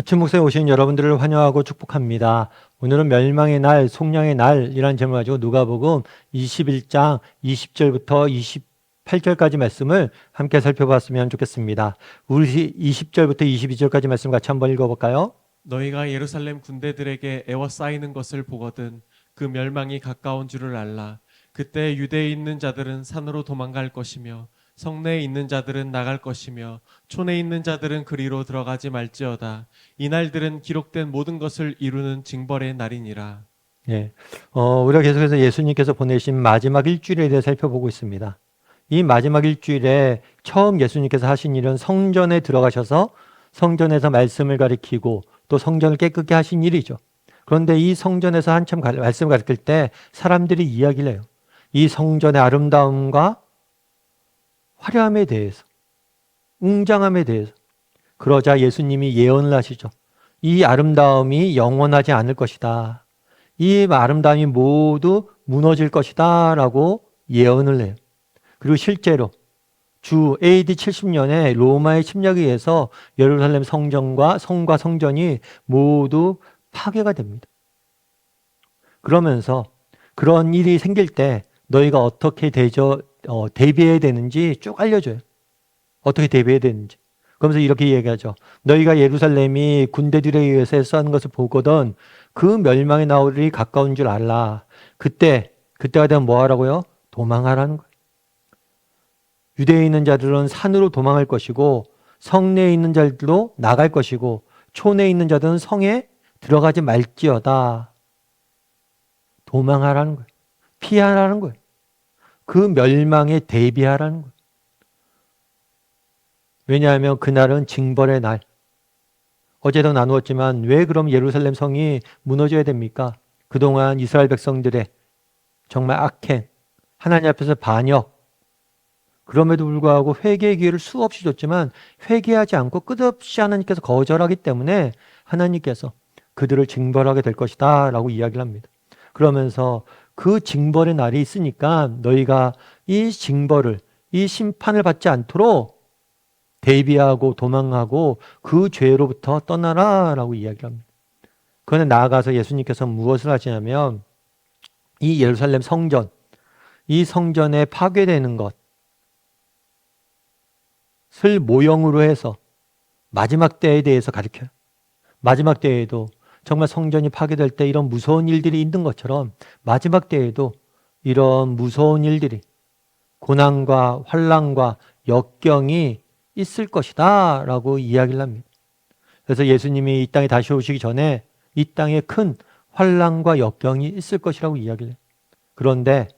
아침 목사에 오신 여러분들을 환영하고 축복합니다. 오늘은 멸망의 날, 속량의 날이라는 제목을 가지고 누가복음 21장 20절부터 28절까지 말씀을 함께 살펴봤으면 좋겠습니다. 우리 20절부터 22절까지 말씀 같이 한번 읽어볼까요? 너희가 예루살렘 군대들에게 애워싸이는 것을 보거든 그 멸망이 가까운 줄을 알라. 그때 유대에 있는 자들은 산으로 도망갈 것이며 성내에 있는 자들은 나갈 것이며 촌에 있는 자들은 그리로 들어가지 말지어다. 이 날들은 기록된 모든 것을 이루는 징벌의 날이니라. 예. 우리가 계속해서 예수님께서 보내신 마지막 일주일에 대해 살펴보고 있습니다. 이 마지막 일주일에 처음 예수님께서 하신 일은 성전에 들어가셔서 성전에서 말씀을 가리키고 또 성전을 깨끗게 하신 일이죠. 그런데 이 성전에서 한참 말씀을 가리킬 때 사람들이 이야기를 해요. 이 성전의 아름다움과 화려함에 대해서, 웅장함에 대해서. 그러자 예수님이 예언을 하시죠. 이 아름다움이 영원하지 않을 것이다. 이 아름다움이 모두 무너질 것이다 라고 예언을 해요. 그리고 실제로 주 AD 70년에 로마의 침략에 의해서 예루살렘 성전과 성전이 모두 파괴가 됩니다. 그러면서 그런 일이 생길 때 너희가 어떻게 대비해야 되는지 쭉 알려줘요. 어떻게 대비해야 되는지. 그러면서 이렇게 얘기하죠. 너희가 예루살렘이 군대들에 의해서 싸는 것을 보거든 그 멸망의 나흘이 가까운 줄 알라. 그때가 되면 뭐 하라고요? 도망하라는 거예요. 유대에 있는 자들은 산으로 도망할 것이고 성내에 있는 자들도 나갈 것이고 촌에 있는 자들은 성에 들어가지 말지어다. 도망하라는 거예요. 피하라는 거예요. 그 멸망에 대비하라는 거예요. 왜냐하면 그날은 징벌의 날. 어제도 나누었지만 왜 그럼 예루살렘 성이 무너져야 됩니까? 그동안 이스라엘 백성들의 정말 악행, 하나님 앞에서 반역, 그럼에도 불구하고 회개의 기회를 수없이 줬지만 회개하지 않고 끝없이 하나님께서 거절하기 때문에 하나님께서 그들을 징벌하게 될 것이다 라고 이야기를 합니다. 그러면서 그 징벌의 날이 있으니까 너희가 이 징벌을, 이 심판을 받지 않도록 대비하고 도망하고 그 죄로부터 떠나라 라고 이야기를 합니다. 그런데 나아가서 예수님께서 무엇을 하시냐면 이 예루살렘 성전, 이 성전에 파괴되는 것을 모형으로 해서 마지막 때에 대해서 가르쳐요. 마지막 때에도 정말 성전이 파괴될 때 이런 무서운 일들이 있는 것처럼 마지막 때에도 이런 무서운 일들이 고난과 환난과 역경이 있을 것이다 라고 이야기를 합니다. 그래서 예수님이 이 땅에 다시 오시기 전에 이 땅에 큰 환난과 역경이 있을 것이라고 이야기를 해요. 그런데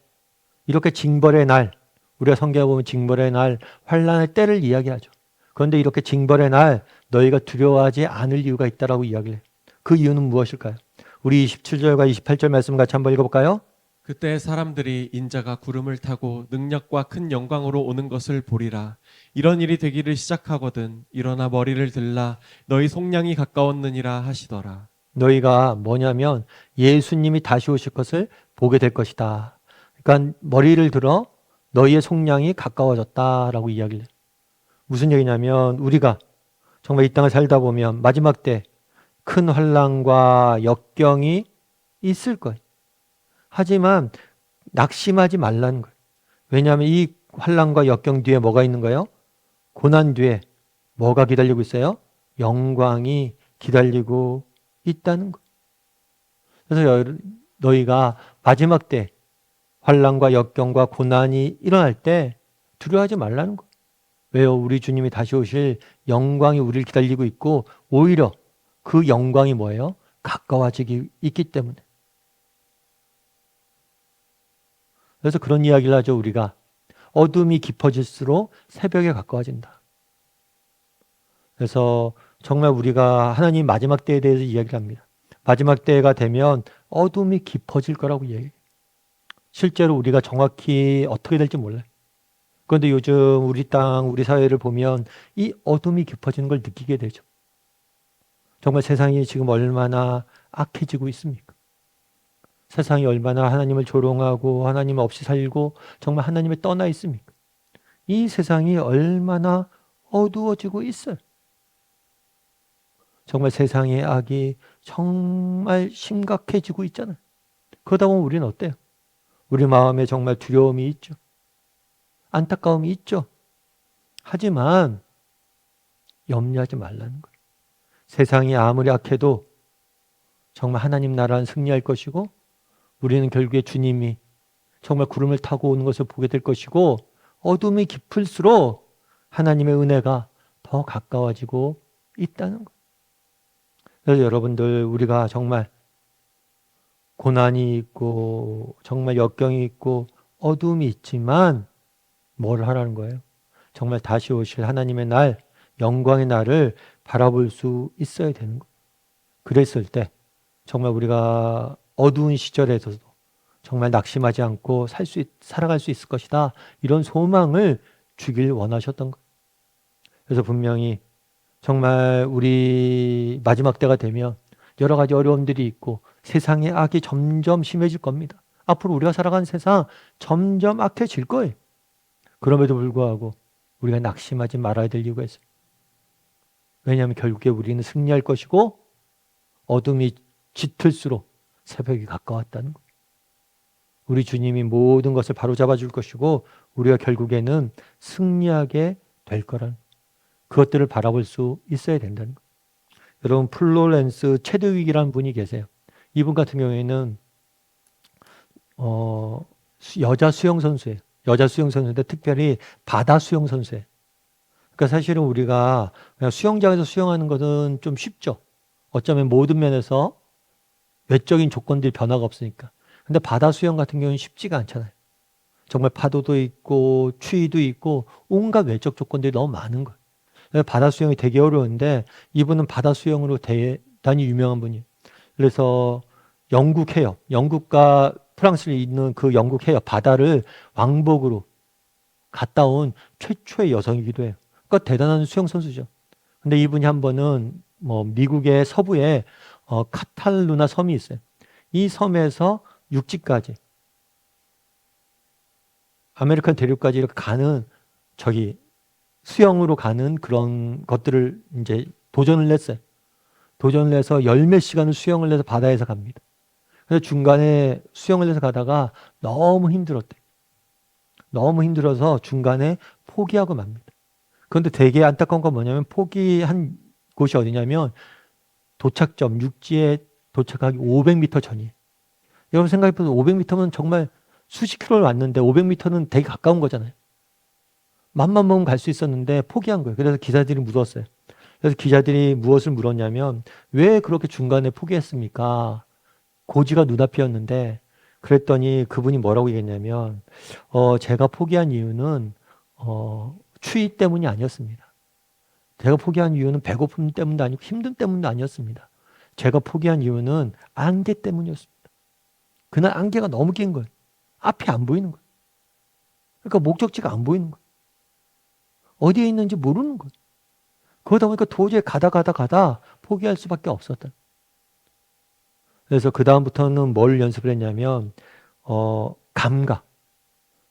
이렇게 징벌의 날, 우리가 성경에 보면 징벌의 날, 환난의 때를 이야기하죠. 그런데 이렇게 징벌의 날 너희가 두려워하지 않을 이유가 있다라고 이야기를 해요. 그 이유는 무엇일까요? 우리 27절과 28절 말씀 같이 한번 읽어볼까요? 그때 사람들이 인자가 구름을 타고 능력과 큰 영광으로 오는 것을 보리라. 이런 일이 되기를 시작하거든 일어나 머리를 들라 너희 속량이 가까웠느니라 하시더라. 너희가 뭐냐면 예수님이 다시 오실 것을 보게 될 것이다. 그러니까 머리를 들어 너희의 속량이 가까워졌다라고 이야기를 해요. 무슨 얘기냐면 우리가 정말 이 땅을 살다 보면 마지막 때 큰 환난과 역경이 있을 거예요. 하지만 낙심하지 말라는 거예요. 왜냐하면 이 환난과 역경 뒤에 뭐가 있는 거예요? 고난 뒤에 뭐가 기다리고 있어요? 영광이 기다리고 있다는 거예요. 그래서 너희가 마지막 때 환난과 역경과 고난이 일어날 때 두려워하지 말라는 거예요. 왜요? 우리 주님이 다시 오실 영광이 우리를 기다리고 있고 오히려 그 영광이 뭐예요? 가까워지기 있기 때문에. 그래서 그런 이야기를 하죠. 우리가 어둠이 깊어질수록 새벽에 가까워진다. 그래서 정말 우리가 하나님 마지막 때에 대해서 이야기를 합니다. 마지막 때가 되면 어둠이 깊어질 거라고 이야기해요. 실제로 우리가 정확히 어떻게 될지 몰라요. 그런데 요즘 우리 땅, 우리 사회를 보면 이 어둠이 깊어지는 걸 느끼게 되죠. 정말 세상이 지금 얼마나 악해지고 있습니까? 세상이 얼마나 하나님을 조롱하고 하나님 없이 살고 정말 하나님을 떠나 있습니까? 이 세상이 얼마나 어두워지고 있어요. 정말 세상의 악이 정말 심각해지고 있잖아요. 그러다 보면 우리는 어때요? 우리 마음에 정말 두려움이 있죠. 안타까움이 있죠. 하지만 염려하지 말라는 거예요. 세상이 아무리 악해도 정말 하나님 나라는 승리할 것이고 우리는 결국에 주님이 정말 구름을 타고 오는 것을 보게 될 것이고 어둠이 깊을수록 하나님의 은혜가 더 가까워지고 있다는 거예요. 그래서 여러분들 우리가 정말 고난이 있고 정말 역경이 있고 어둠이 있지만 뭘 하라는 거예요? 정말 다시 오실 하나님의 날, 영광의 날을 바라볼 수 있어야 되는 거예요. 그랬을 때 정말 우리가 어두운 시절에서도 정말 낙심하지 않고 살아갈 수 있을 것이다. 이런 소망을 주길 원하셨던 거예요. 그래서 분명히 정말 우리 마지막 때가 되면 여러 가지 어려움들이 있고 세상의 악이 점점 심해질 겁니다. 앞으로 우리가 살아가는 세상 점점 악해질 거예요. 그럼에도 불구하고 우리가 낙심하지 말아야 될 이유가 있어요. 왜냐하면 결국에 우리는 승리할 것이고 어둠이 짙을수록 새벽이 가까웠다는 거예요. 우리 주님이 모든 것을 바로잡아 줄 것이고 우리가 결국에는 승리하게 될 거라는 그것들을 바라볼 수 있어야 된다는 거예요. 여러분 플로렌스 체드윅이라는 분이 계세요. 이분 같은 경우에는 여자 수영 선수예요. 여자 수영 선수인데 특별히 바다 수영 선수예요. 그러니까 사실은 우리가 그냥 수영장에서 수영하는 것은 좀 쉽죠. 어쩌면 모든 면에서 외적인 조건들이 변화가 없으니까. 근데 바다 수영 같은 경우는 쉽지가 않잖아요. 정말 파도도 있고 추위도 있고 온갖 외적 조건들이 너무 많은 거예요. 그래서 바다 수영이 되게 어려운데 이분은 바다 수영으로 대단히 유명한 분이에요. 그래서 영국 해협, 영국과 프랑스에 있는 그 영국 해협 바다를 왕복으로 갔다 온 최초의 여성이기도 해요. 그러니까 대단한 수영 선수죠. 근데 이분이 한 번은 미국의 서부에 카탈루나 섬이 있어요. 이 섬에서 육지까지 아메리칸 대륙까지 이렇게 가는 수영으로 가는 그런 것들을 이제 도전을 냈어요. 도전을 해서 열 몇 시간을 수영을 해서 바다에서 갑니다. 그래서 중간에 수영을 해서 가다가 너무 힘들었대. 너무 힘들어서 중간에 포기하고 맙니다. 그런데 되게 안타까운 건 뭐냐면 포기한 곳이 어디냐면 도착점, 육지에 도착하기 500m 전이에요. 여러분 생각해보면 500m면 정말 수십 킬로를 왔는데 500m는 되게 가까운 거잖아요. 맘만 먹으면 갈 수 있었는데 포기한 거예요. 그래서 기자들이 물었어요. 그래서 기자들이 무엇을 물었냐면 왜 그렇게 중간에 포기했습니까? 고지가 눈앞이었는데 그랬더니 그분이 뭐라고 얘기했냐면 제가 포기한 이유는 추위 때문이 아니었습니다. 제가 포기한 이유는 배고픔 때문도 아니고 힘듦 때문도 아니었습니다. 제가 포기한 이유는 안개 때문이었습니다. 그날 안개가 너무 낀 거예요. 앞이 안 보이는 거예요. 그러니까 목적지가 안 보이는 거예요. 어디에 있는지 모르는 거예요. 그러다 보니까 도저히 가다 포기할 수밖에 없었다. 그래서 그 다음부터는 뭘 연습을 했냐면 감각.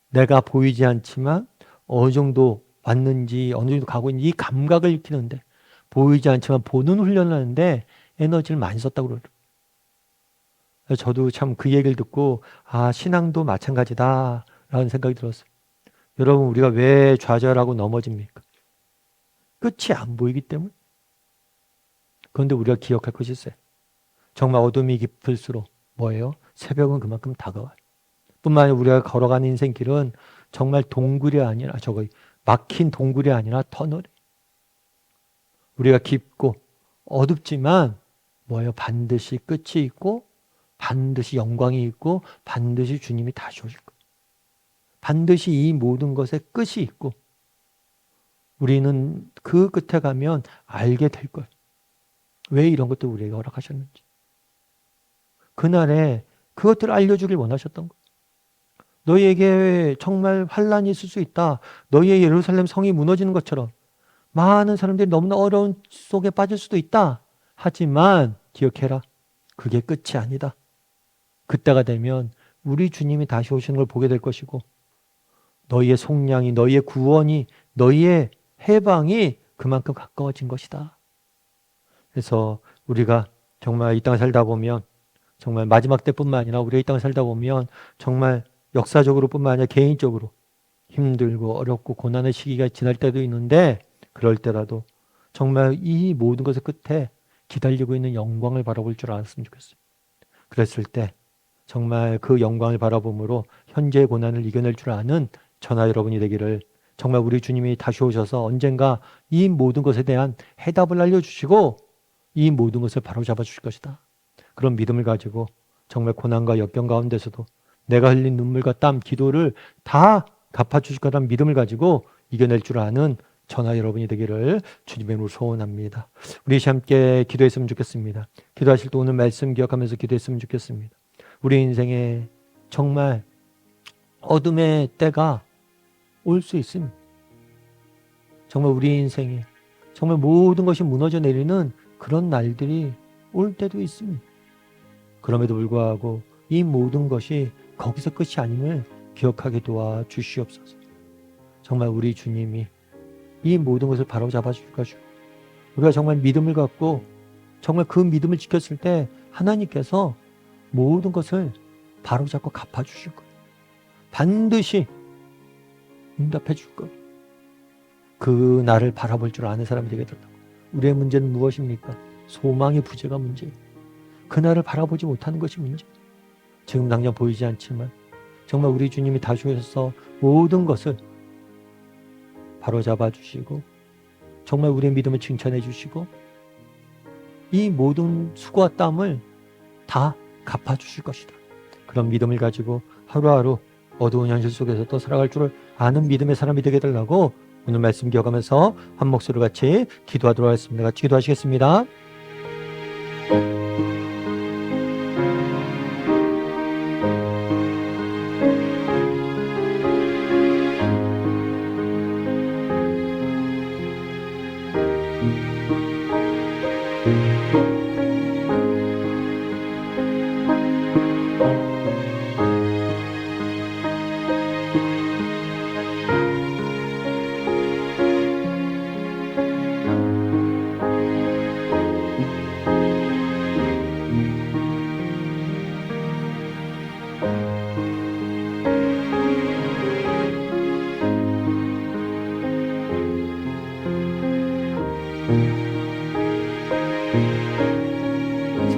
내가 보이지 않지만 어느 정도 왔는지 어느 정도 가고 있는지 이 감각을 익히는데 보이지 않지만 보는 훈련을 하는데 에너지를 많이 썼다고 그러더라고요. 저도 참 그 얘기를 듣고 신앙도 마찬가지다라는 생각이 들었어요. 여러분 우리가 왜 좌절하고 넘어집니까? 끝이 안 보이기 때문에. 그런데 우리가 기억할 것이 있어요. 정말 어둠이 깊을수록 뭐예요? 새벽은 그만큼 다가와요. 뿐만 아니라 우리가 걸어가는 인생길은 정말 동굴이 아니라 막힌 동굴이 아니라 터널이. 우리가 깊고 어둡지만 뭐예요? 반드시 끝이 있고 반드시 영광이 있고 반드시 주님이 다시 오실 거예요. 반드시 이 모든 것에 끝이 있고 우리는 그 끝에 가면 알게 될 거예요. 왜 이런 것도 우리에게 허락하셨는지. 그날에 그것들을 알려주길 원하셨던 거예요. 너희에게 정말 환란이 있을 수 있다. 너희의 예루살렘 성이 무너지는 것처럼 많은 사람들이 너무나 어려운 속에 빠질 수도 있다. 하지만 기억해라. 그게 끝이 아니다. 그때가 되면 우리 주님이 다시 오시는 걸 보게 될 것이고 너희의 속량이, 너희의 구원이, 너희의 해방이 그만큼 가까워진 것이다. 그래서 우리가 정말 이 땅을 살다 보면 정말 마지막 때뿐만 아니라 우리가 이 땅을 살다 보면 정말 역사적으로 뿐만 아니라 개인적으로 힘들고 어렵고 고난의 시기가 지날 때도 있는데 그럴 때라도 정말 이 모든 것의 끝에 기다리고 있는 영광을 바라볼 줄 알았으면 좋겠어요. 그랬을 때 정말 그 영광을 바라봄으로 현재의 고난을 이겨낼 줄 아는 저나 여러분이 되기를 정말 우리 주님이 다시 오셔서 언젠가 이 모든 것에 대한 해답을 알려주시고 이 모든 것을 바로잡아 주실 것이다. 그런 믿음을 가지고 정말 고난과 역경 가운데서도 내가 흘린 눈물과 땀, 기도를 다 갚아주실 거라는 믿음을 가지고 이겨낼 줄 아는 저나 여러분이 되기를 주님의 이름으로 소원합니다. 우리 함께 기도했으면 좋겠습니다. 기도하실 때 오늘 말씀 기억하면서 기도했으면 좋겠습니다. 우리 인생에 정말 어둠의 때가 올 수 있습니다. 정말 우리 인생에 정말 모든 것이 무너져 내리는 그런 날들이 올 때도 있습니다. 그럼에도 불구하고 이 모든 것이 거기서 끝이 아님을 기억하게 도와 주시옵소서. 정말 우리 주님이 이 모든 것을 바로잡아 주실 것이고 우리가 정말 믿음을 갖고 정말 그 믿음을 지켰을 때 하나님께서 모든 것을 바로잡고 갚아주실 거예요. 반드시 응답해 줄 거예요. 그 나를 바라볼 줄 아는 사람이 되게 된다고. 우리의 문제는 무엇입니까? 소망의 부재가 문제예요. 그날을 바라보지 못하는 것이 문제. 지금 당장 보이지 않지만 정말 우리 주님이 다시 오셔서 모든 것을 바로잡아 주시고 정말 우리의 믿음을 칭찬해 주시고 이 모든 수고와 땀을 다 갚아 주실 것이다. 그런 믿음을 가지고 하루하루 어두운 현실 속에서 또 살아갈 줄 아는 믿음의 사람이 되게 되려고 오늘 말씀 기억하면서 한 목소리로 같이 기도하도록 하겠습니다. 같이 기도하시겠습니다.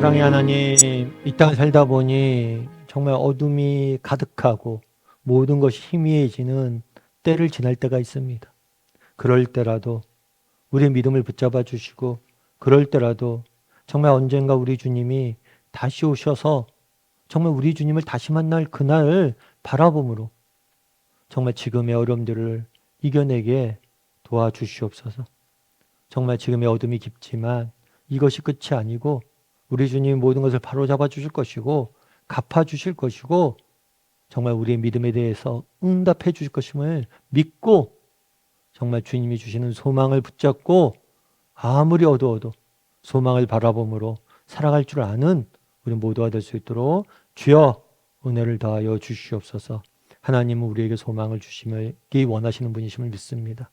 사랑의 하나님, 이 땅을 살다 보니 정말 어둠이 가득하고 모든 것이 희미해지는 때를 지날 때가 있습니다. 그럴 때라도 우리의 믿음을 붙잡아 주시고 그럴 때라도 정말 언젠가 우리 주님이 다시 오셔서 정말 우리 주님을 다시 만날 그날을 바라봄으로 정말 지금의 어려움들을 이겨내게 도와주시옵소서. 정말 지금의 어둠이 깊지만 이것이 끝이 아니고 우리 주님이 모든 것을 바로잡아 주실 것이고 갚아 주실 것이고 정말 우리의 믿음에 대해서 응답해 주실 것임을 믿고 정말 주님이 주시는 소망을 붙잡고 아무리 어두워도 소망을 바라봄으로 살아갈 줄 아는 우리 모두가 될 수 있도록 주여 은혜를 더하여 주시옵소서. 하나님은 우리에게 소망을 주시기 원하시는 분이심을 믿습니다.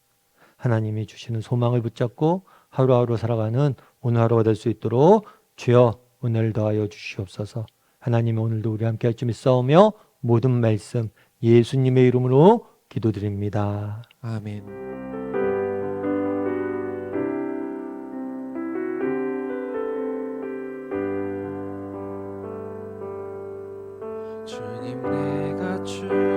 하나님이 주시는 소망을 붙잡고 하루하루 살아가는 오늘 하루가 될 수 있도록 주여 은혜를 더하여 주시옵소서. 하나님 오늘도 우리 함께 할 줄 믿사오며 모든 말씀 예수님의 이름으로 기도드립니다. 아멘. 주님 내가 주